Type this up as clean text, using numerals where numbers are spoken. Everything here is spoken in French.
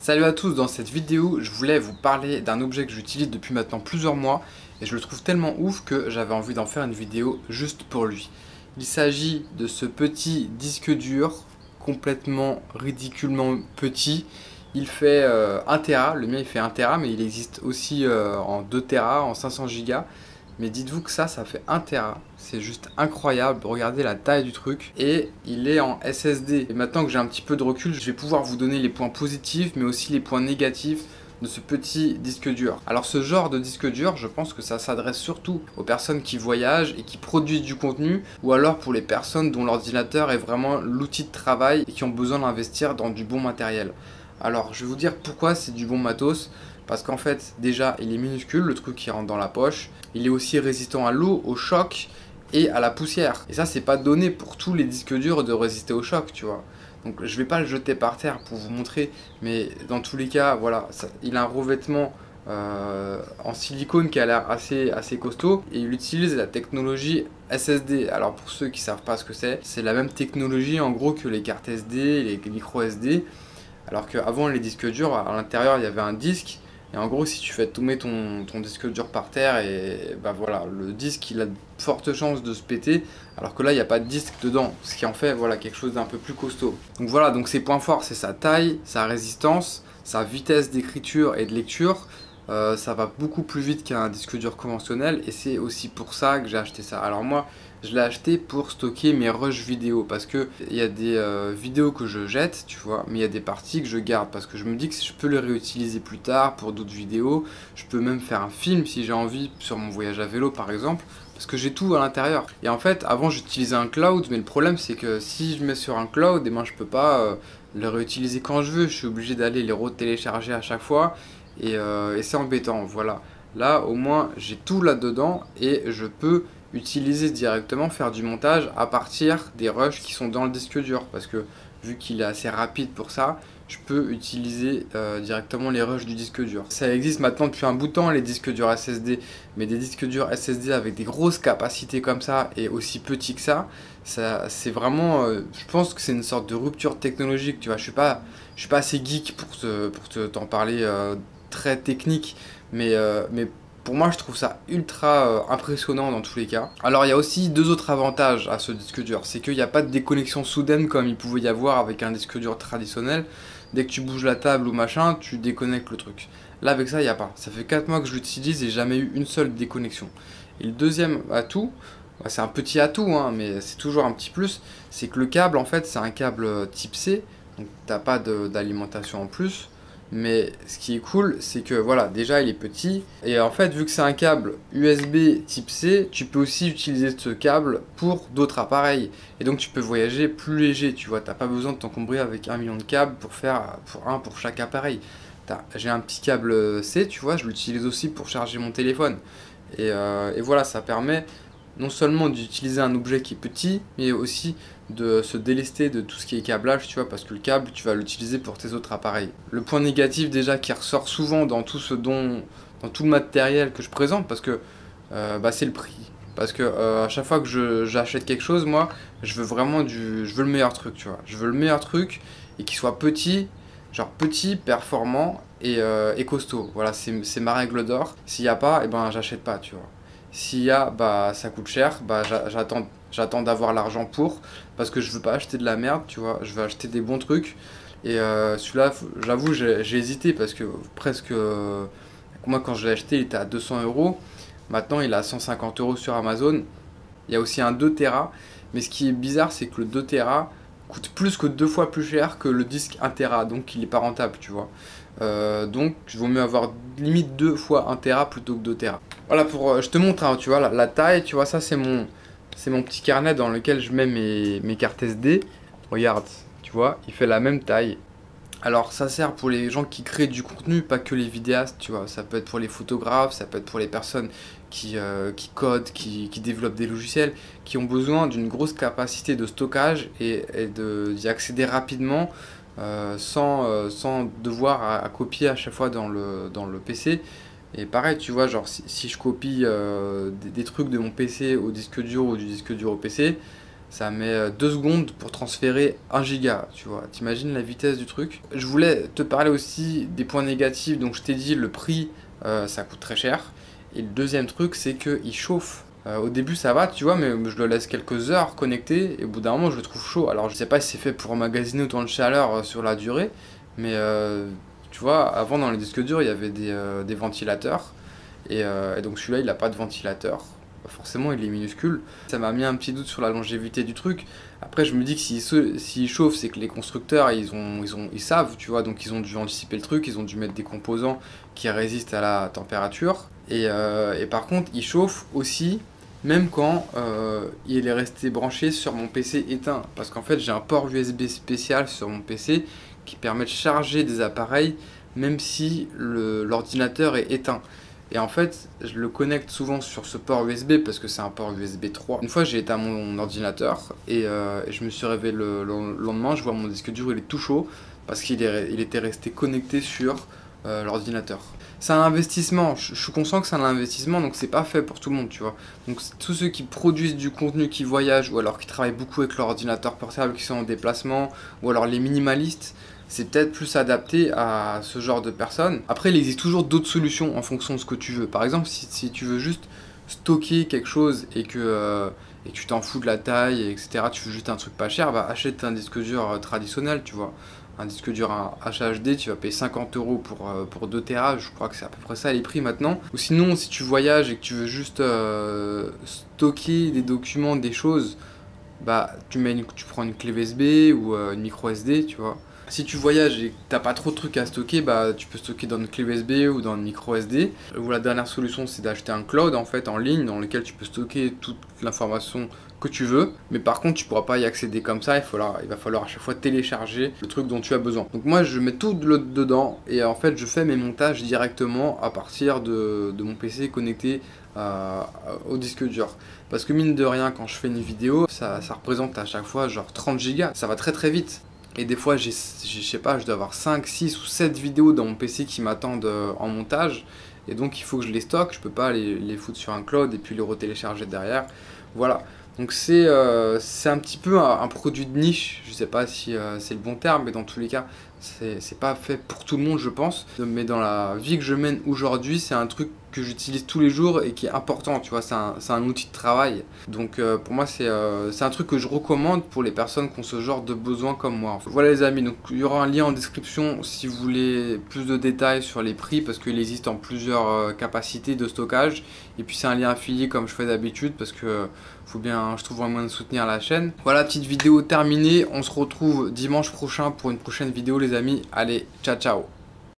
Salut à tous, dans cette vidéo je voulais vous parler d'un objet que j'utilise depuis maintenant plusieurs mois et je le trouve tellement ouf que j'avais envie d'en faire une vidéo juste pour lui. Il s'agit de ce petit disque dur complètement ridiculement petit. Il fait 1 Tera, le mien il fait 1 Tera mais il existe aussi en 2 Tera, en 500 Go. Mais dites-vous que ça fait 1 Tera. C'est juste incroyable. Regardez la taille du truc. Et il est en SSD. Et maintenant que j'ai un petit peu de recul, je vais pouvoir vous donner les points positifs, mais aussi les points négatifs de ce petit disque dur. Alors ce genre de disque dur, je pense que ça s'adresse surtout aux personnes qui voyagent et qui produisent du contenu, ou alors pour les personnes dont l'ordinateur est vraiment l'outil de travail et qui ont besoin d'investir dans du bon matériel. Alors je vais vous dire pourquoi c'est du bon matos. Parce qu'en fait, déjà, il est minuscule, le truc qui rentre dans la poche. Il est aussi résistant à l'eau, au choc et à la poussière. Et ça, c'est pas donné pour tous les disques durs de résister au choc, tu vois. Donc, je vais pas le jeter par terre pour vous montrer, mais dans tous les cas, voilà, il a un revêtement en silicone qui a l'air assez costaud et il utilise la technologie SSD. Alors, pour ceux qui savent pas ce que c'est la même technologie en gros que les cartes SD, les micro SD. Alors qu'avant, les disques durs, à l'intérieur, il y avait un disque. Et en gros, si tu fais tomber ton disque dur par terre, et bah voilà, le disque il a de fortes chances de se péter, alors que là il n'y a pas de disque dedans, ce qui en fait voilà quelque chose d'un peu plus costaud. Donc voilà, donc ses points forts, c'est sa taille, sa résistance, sa vitesse d'écriture et de lecture. Ça va beaucoup plus vite qu'un disque dur conventionnel et c'est aussi pour ça que j'ai acheté ça. Alors moi, je l'ai acheté pour stocker mes rushs vidéo parce que il y a des vidéos que je jette, tu vois, mais il y a des parties que je garde parce que je me dis que je peux les réutiliser plus tard pour d'autres vidéos. Je peux même faire un film si j'ai envie sur mon voyage à vélo par exemple. Parce que j'ai tout à l'intérieur. Et en fait, avant j'utilisais un cloud, mais le problème c'est que si je mets sur un cloud, eh ben, je peux pas le réutiliser quand je veux. Je suis obligé d'aller les re-télécharger à chaque fois. Et c'est embêtant, voilà. Là, au moins, j'ai tout là-dedans et je peux utiliser directement, faire du montage à partir des rushs qui sont dans le disque dur. Parce que vu qu'il est assez rapide pour ça, je peux utiliser directement les rushs du disque dur. Ça existe maintenant depuis un bout de temps, les disques durs SSD, mais des disques durs SSD avec des grosses capacités comme ça et aussi petits que ça c'est vraiment, je pense que c'est une sorte de rupture technologique, tu vois. Je suis pas assez geek pour t'en parler très technique, mais pour moi je trouve ça ultra impressionnant dans tous les cas. Alors il y a aussi deux autres avantages à ce disque dur, c'est qu'il n'y a pas de déconnexion soudaine comme il pouvait y avoir avec un disque dur traditionnel. Dès que tu bouges la table ou machin, tu déconnectes le truc. Là avec ça il n'y a pas, ça fait 4 mois que je l'utilise et jamais eu une seule déconnexion. Et le deuxième atout, c'est un petit atout hein, mais c'est toujours un petit plus, c'est que le câble en fait c'est un câble type C, donc t'as pas d'alimentation en plus. Mais ce qui est cool, c'est que voilà, déjà il est petit. Et en fait, vu que c'est un câble USB type C, tu peux aussi utiliser ce câble pour d'autres appareils. Et donc tu peux voyager plus léger, tu vois. T'as pas besoin de t'encombrer avec 1 million de câbles pour faire pour chaque appareil. J'ai un petit câble C, tu vois, je l'utilise aussi pour charger mon téléphone. Et voilà, ça permet non seulement d'utiliser un objet qui est petit, mais aussi de se délester de tout ce qui est câblage, tu vois, parce que le câble, tu vas l'utiliser pour tes autres appareils. Le point négatif déjà qui ressort souvent dans tout dans tout le matériel que je présente, parce que c'est le prix. Parce que à chaque fois que j'achète quelque chose, moi, je veux vraiment je veux le meilleur truc, tu vois. Je veux le meilleur truc et qu'il soit petit, genre petit, performant et costaud. Voilà, c'est ma règle d'or. S'il n'y a pas, et ben j'achète pas, tu vois. S'il y a, bah ça coûte cher, bah j'attends d'avoir l'argent pour, parce que je veux pas acheter de la merde, tu vois, je veux acheter des bons trucs. Et celui-là, j'avoue, j'ai hésité parce que presque, moi quand je l'ai acheté, il était à 200 euros. Maintenant, il est à 150 euros sur Amazon. Il y a aussi un 2 Tera, mais ce qui est bizarre, c'est que le 2 Tera coûte plus que 2 fois plus cher que le disque 1 Tera, donc il est pas rentable, tu vois. Donc il vaut mieux avoir limite 2 fois 1 Tera plutôt que 2 Tera. Voilà, je te montre, hein, tu vois, la taille, tu vois, ça c'est mon petit carnet dans lequel je mets mes cartes SD. Regarde, tu vois, il fait la même taille. Alors ça sert pour les gens qui créent du contenu, pas que les vidéastes, tu vois. Ça peut être pour les photographes, ça peut être pour les personnes qui codent, qui développent des logiciels, qui ont besoin d'une grosse capacité de stockage et d'y accéder rapidement sans devoir à copier à chaque fois dans le PC. Et pareil, tu vois, genre si je copie des trucs de mon PC au disque dur ou du disque dur au PC, ça met 2 secondes pour transférer 1 giga, tu vois. T'imagines la vitesse du truc? Je voulais te parler aussi des points négatifs, donc je t'ai dit le prix, ça coûte très cher. Et le deuxième truc, c'est qu'il chauffe. Au début ça va, tu vois, mais je le laisse quelques heures connecté et au bout d'un moment je le trouve chaud. Alors je sais pas si c'est fait pour emmagasiner autant de chaleur sur la durée, mais tu vois, avant dans les disques durs il y avait des ventilateurs et donc celui-là il n'a pas de ventilateur. Forcément il est minuscule. Ça m'a mis un petit doute sur la longévité du truc. Après je me dis que s'il chauffe, c'est que les constructeurs ils savent, tu vois, donc ils ont dû anticiper le truc, ils ont dû mettre des composants qui résistent à la température. Et par contre il chauffe aussi même quand il est resté branché sur mon PC éteint. Parce qu'en fait, j'ai un port USB spécial sur mon PC qui permet de charger des appareils même si l'ordinateur est éteint. Et en fait, je le connecte souvent sur ce port USB parce que c'est un port USB 3. Une fois, j'ai éteint mon ordinateur et je me suis réveillé le lendemain, je vois mon disque dur, il est tout chaud parce qu'il était resté connecté sur l'ordinateur. C'est un investissement, je suis conscient que c'est un investissement, donc c'est pas fait pour tout le monde, tu vois. Donc tous ceux qui produisent du contenu, qui voyagent, ou alors qui travaillent beaucoup avec leur ordinateur portable, qui sont en déplacement, ou alors les minimalistes, c'est peut-être plus adapté à ce genre de personnes. Après, il existe toujours d'autres solutions en fonction de ce que tu veux. Par exemple, si tu veux juste stocker quelque chose et que tu t'en fous de la taille, etc., tu veux juste un truc pas cher, bah achète un disque dur traditionnel, tu vois. Un disque dur HHD, tu vas payer 50 € pour 2 Tera, je crois que c'est à peu près ça les prix maintenant. Ou sinon, si tu voyages et que tu veux juste stocker des documents, des choses, bah tu prends une clé USB ou une micro SD, tu vois. Si tu voyages et que t'as pas trop de trucs à stocker, bah tu peux stocker dans une clé USB ou dans une micro SD. Ou la dernière solution, c'est d'acheter un cloud en fait en ligne dans lequel tu peux stocker toute l'information que tu veux. Mais par contre, tu pourras pas y accéder comme ça. Il va falloir à chaque fois télécharger le truc dont tu as besoin. Donc moi, je mets tout dedans et en fait, je fais mes montages directement à partir de mon PC connecté au disque dur. Parce que mine de rien, quand je fais une vidéo, ça représente à chaque fois genre 30 gigas. Ça va très très vite. Et des fois, je sais pas, je dois avoir 5, 6 ou 7 vidéos dans mon PC qui m'attendent en montage. Et donc, il faut que je les stocke. Je peux pas les foutre sur un cloud et puis les retélécharger derrière. Voilà. Donc, c'est un petit peu un produit de niche. Je sais pas si c'est le bon terme, mais dans tous les cas, c'est pas fait pour tout le monde, je pense. Mais dans la vie que je mène aujourd'hui, c'est un truc que j'utilise tous les jours et qui est important, tu vois, c'est un outil de travail. Donc pour moi, c'est un truc que je recommande pour les personnes qui ont ce genre de besoin comme moi. Voilà les amis, donc il y aura un lien en description si vous voulez plus de détails sur les prix parce qu'il existe en plusieurs capacités de stockage. Et puis c'est un lien affilié comme je fais d'habitude parce que faut bien, je trouve un moyen de soutenir la chaîne. Voilà, petite vidéo terminée, on se retrouve dimanche prochain pour une prochaine vidéo les amis. Allez, ciao ciao.